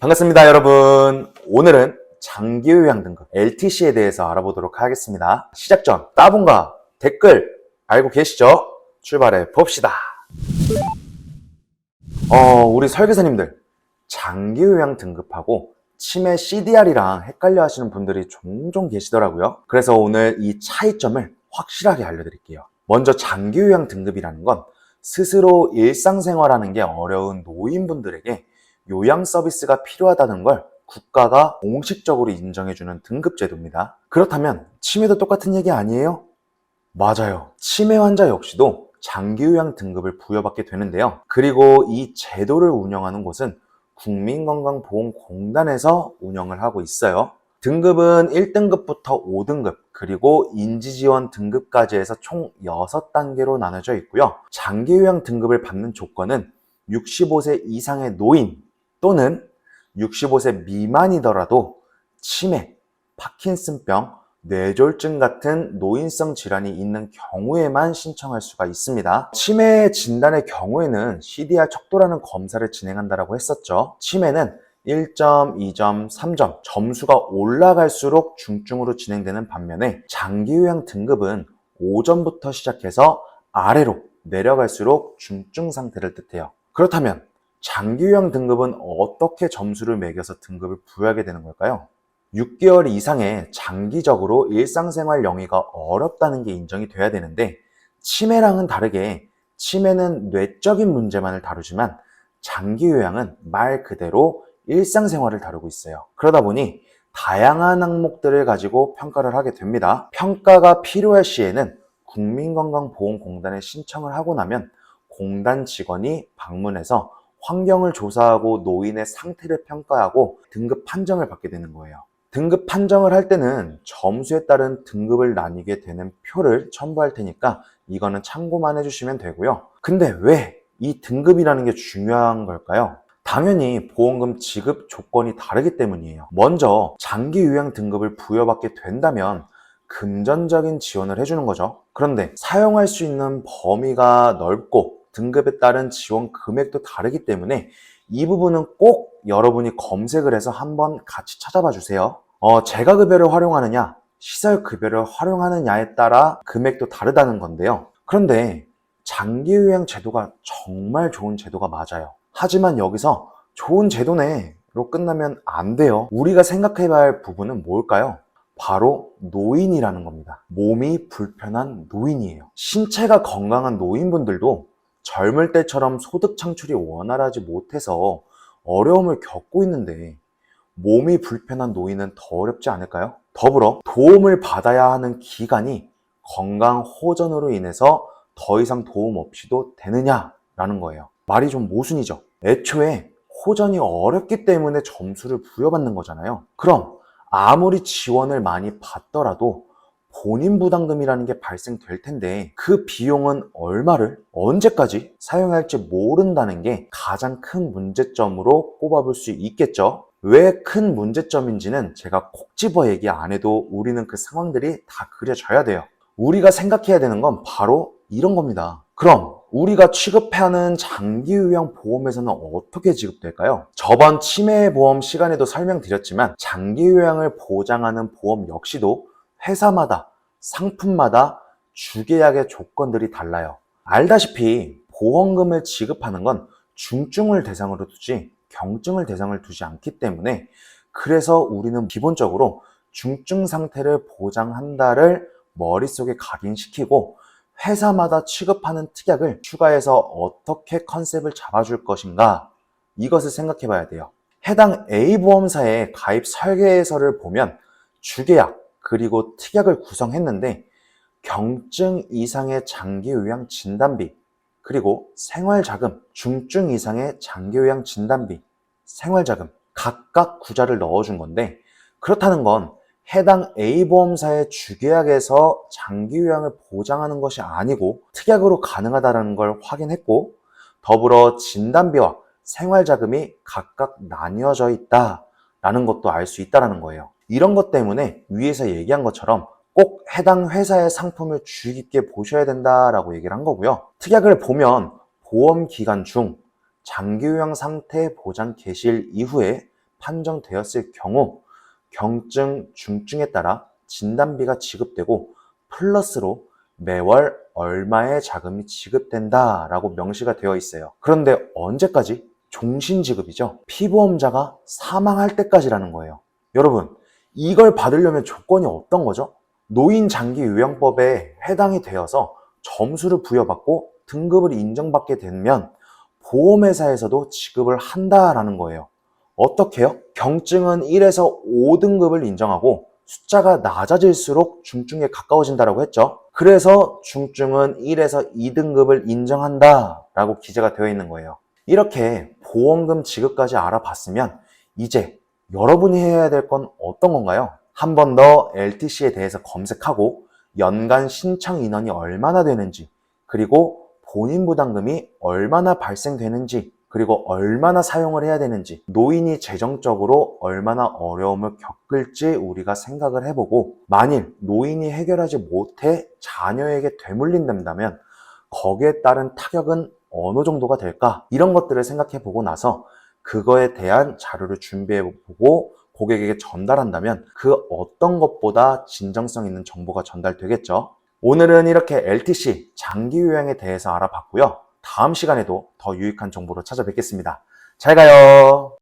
반갑습니다, 여러분. 오늘은 장기요양 등급 LTC에 대해서 알아보도록 하겠습니다. 시작 전 따봉과 댓글 알고 계시죠? 출발해 봅시다. 우리 설계사님들, 장기요양 등급하고 치매 CDR이랑 헷갈려 하시는 분들이 종종 계시더라고요. 그래서 오늘 이 차이점을 확실하게 알려드릴게요. 먼저 장기요양 등급이라는 건 스스로 일상생활하는 게 어려운 노인분들에게 요양 서비스가 필요하다는 걸 국가가 공식적으로 인정해주는 등급제도입니다. 그렇다면 치매도 똑같은 얘기 아니에요? 맞아요. 치매 환자 역시도 장기요양 등급을 부여받게 되는데요. 그리고 이 제도를 운영하는 곳은 국민건강보험공단에서 운영을 하고 있어요. 등급은 1등급부터 5등급, 그리고 인지지원 등급까지 해서 총 6단계로 나눠져 있고요. 장기요양 등급을 받는 조건은 65세 이상의 노인 또는 65세 미만이더라도 치매, 파킨슨병, 뇌졸중 같은 노인성 질환이 있는 경우에만 신청할 수가 있습니다. 치매 진단의 경우에는 CDR 척도라는 검사를 진행한다고 했었죠. 치매는 1점, 2점, 3점 점수가 올라갈수록 중증으로 진행되는 반면에 장기요양 등급은 5점부터 시작해서 아래로 내려갈수록 중증 상태를 뜻해요. 그렇다면 장기요양 등급은 어떻게 점수를 매겨서 등급을 부여하게 되는 걸까요? 6개월 이상의 장기적으로 일상생활 영위가 어렵다는 게 인정이 돼야 되는데, 치매랑은 다르게 치매는 뇌적인 문제만을 다루지만 장기요양은 말 그대로 일상생활을 다루고 있어요. 그러다 보니 다양한 항목들을 가지고 평가를 하게 됩니다. 평가가 필요할 시에는 국민건강보험공단에 신청을 하고 나면 공단 직원이 방문해서 환경을 조사하고 노인의 상태를 평가하고 등급 판정을 받게 되는 거예요. 등급 판정을 할 때는 점수에 따른 등급을 나뉘게 되는 표를 첨부할 테니까 이거는 참고만 해주시면 되고요. 근데 왜 이 등급이라는 게 중요한 걸까요? 당연히 보험금 지급 조건이 다르기 때문이에요. 먼저 장기 요양 등급을 부여받게 된다면 금전적인 지원을 해주는 거죠. 그런데 사용할 수 있는 범위가 넓고 등급에 따른 지원 금액도 다르기 때문에 이 부분은 꼭 여러분이 검색을 해서 한번 같이 찾아봐 주세요. 재가급여를 활용하느냐, 시설급여를 활용하느냐에 따라 금액도 다르다는 건데요. 그런데 장기요양 제도가 정말 좋은 제도가 맞아요. 하지만 여기서 좋은 제도네로 끝나면 안 돼요. 우리가 생각해 봐야 할 부분은 뭘까요? 바로 노인이라는 겁니다. 몸이 불편한 노인이에요. 신체가 건강한 노인분들도 젊을 때처럼 소득 창출이 원활하지 못해서 어려움을 겪고 있는데 몸이 불편한 노인은 더 어렵지 않을까요? 더불어 도움을 받아야 하는 기간이 건강 호전으로 인해서 더 이상 도움 없이도 되느냐라는 거예요. 말이 좀 모순이죠. 애초에 호전이 어렵기 때문에 점수를 부여받는 거잖아요. 그럼 아무리 지원을 많이 받더라도 본인 부담금이라는 게 발생될 텐데 그 비용은 얼마를 언제까지 사용할지 모른다는 게 가장 큰 문제점으로 꼽아볼 수 있겠죠. 왜 큰 문제점인지는 제가 콕 집어 얘기 안 해도 우리는 그 상황들이 다 그려져야 돼요. 우리가 생각해야 되는 건 바로 이런 겁니다. 그럼 우리가 취급하는 장기요양 보험에서는 어떻게 지급될까요? 저번 치매보험 시간에도 설명드렸지만 장기요양을 보장하는 보험 역시도 회사마다 상품마다 주계약의 조건들이 달라요. 알다시피 보험금을 지급하는 건 중증을 대상으로 두지 경증을 대상을 두지 않기 때문에, 그래서 우리는 기본적으로 중증 상태를 보장한다를 머릿속에 각인시키고 회사마다 취급하는 특약을 추가해서 어떻게 컨셉을 잡아줄 것인가, 이것을 생각해 봐야 돼요. 해당 A보험사의 가입 설계서를 보면 주계약 그리고 특약을 구성했는데 경증 이상의 장기요양 진단비, 그리고 생활자금, 중증 이상의 장기요양 진단비, 생활자금 각각 구자를 넣어준 건데, 그렇다는 건 해당 A보험사의 주계약에서 장기요양을 보장하는 것이 아니고 특약으로 가능하다는 걸 확인했고, 더불어 진단비와 생활자금이 각각 나뉘어져 있다라는 것도 알 수 있다는 거예요. 이런 것 때문에 위에서 얘기한 것처럼 꼭 해당 회사의 상품을 주의 깊게 보셔야 된다라고 얘기를 한 거고요. 특약을 보면 보험 기간 중 장기요양 상태 보장 개시일 이후에 판정되었을 경우 경증, 중증에 따라 진단비가 지급되고 플러스로 매월 얼마의 자금이 지급된다라고 명시가 되어 있어요. 그런데 언제까지? 종신지급이죠. 피보험자가 사망할 때까지라는 거예요. 여러분, 이걸 받으려면 조건이 어떤 거죠? 노인장기요양법에 해당이 되어서 점수를 부여받고 등급을 인정받게 되면 보험회사에서도 지급을 한다라는 거예요. 어떻게요? 경증은 1에서 5등급을 인정하고 숫자가 낮아질수록 중증에 가까워진다고 했죠. 그래서 중증은 1에서 2등급을 인정한다라고 기재가 되어 있는 거예요. 이렇게 보험금 지급까지 알아봤으면 이제 여러분이 해야 될 건 어떤 건가요? 한 번 더 LTC에 대해서 검색하고 연간 신청 인원이 얼마나 되는지, 그리고 본인 부담금이 얼마나 발생되는지, 그리고 얼마나 사용을 해야 되는지, 노인이 재정적으로 얼마나 어려움을 겪을지 우리가 생각을 해보고, 만일 노인이 해결하지 못해 자녀에게 되물린다면 거기에 따른 타격은 어느 정도가 될까? 이런 것들을 생각해 보고 나서 그거에 대한 자료를 준비해 보고 고객에게 전달한다면 그 어떤 것보다 진정성 있는 정보가 전달되겠죠. 오늘은 이렇게 LTC, 장기요양에 대해서 알아봤고요. 다음 시간에도 더 유익한 정보로 찾아뵙겠습니다. 잘 가요.